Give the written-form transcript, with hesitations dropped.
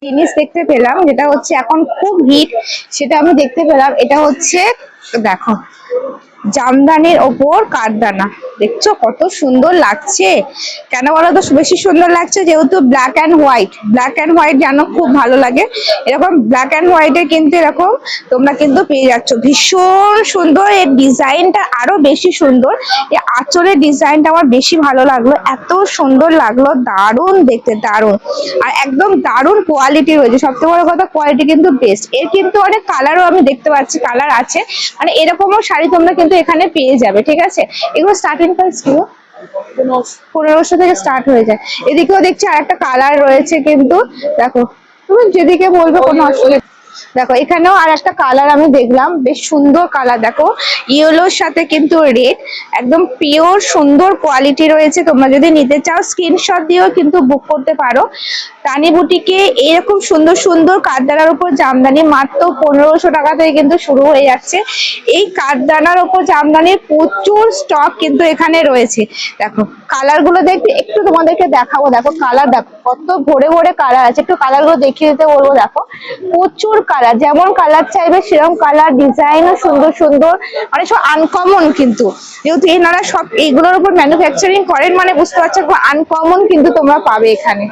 জিনিস দেখতে পেলাম যেটা হচ্ছে এখন খুব হিট, সেটা আমি দেখতে পেলাম। এটা হচ্ছে দেখো জামদানির ওপর কাঠদানা, দেখছো কত সুন্দর লাগছে। কেন বলো তো বেশি সুন্দর লাগছে? যেহেতু black and white, black and white জানো খুব ভালো লাগে। এরকম ব্ল্যাক অ্যান্ড হোয়াইটে কিন্তু এরকম তোমরা কিন্তু পেয়ে যাচ্ছ, ভীষণ সুন্দর। এর ডিজাইনটা আরো বেশি সুন্দর, এই আঁচলের ডিজাইনটা আমার বেশি ভালো লাগলো, এত সুন্দর লাগলো, দারুণ দেখতে, দারুণ। আর একদম দারুণ কোয়ালিটি রয়েছে, সবচেয়ে বড় কথা কোয়ালিটি কিন্তু বেস্ট। এর কিন্তু অনেক কালারও আমি দেখতে পাচ্ছি, কালার আছে, মানে এরকমও শাড়ি তোমরা কিন্তু এখানে পেয়ে যাবে। ঠিক আছে, এগুলো স্টার্টিং প্রাইস কি? 1500 থেকে স্টার্ট হয়ে যায়। এদিকেও দেখছি আর একটা কালার রয়েছে, কিন্তু দেখো তুমি যেদিকে বলবে কোনো অসুবিধা। দেখো এখানেও আর একটা কালার আমি দেখলাম, বেশ সুন্দর কালার, দেখো ইয়েলোর সাথে কিন্তু রেড, একদম পিওর সুন্দর কোয়ালিটি রয়েছে। তোমরা যদি নিতে চাও স্ক্রিনশট দিয়েও কিন্তু বুক করতে পারো। তানি বুটিকে এরকম সুন্দর সুন্দর কাঠদানার উপর জামদানি মাত্র 1500 টাকা থেকে কিন্তু শুরু হয়ে যাচ্ছে। এই কাঠদানার উপর জামদানির প্রচুর স্টক কিন্তু এখানে রয়েছে। দেখো কালার গুলো দেখবে, একটু তোমাদেরকে দেখাবো। দেখো কালার, দেখো কত ভরে ভরে কালার আছে, একটু কালার গুলো দেখিয়ে দিতে বলবো। দেখো প্রচুর কালার, যেমন কালার চাইবে সেরকম কালার, ডিজাইনও সুন্দর সুন্দর, মানে সব আনকমন। কিন্তু যেহেতু এনারা সব এইগুলোর উপর ম্যানুফ্যাকচারিং করেন, মানে বুঝতে পারছো আনকমন কিন্তু তোমরা পাবে এখানে।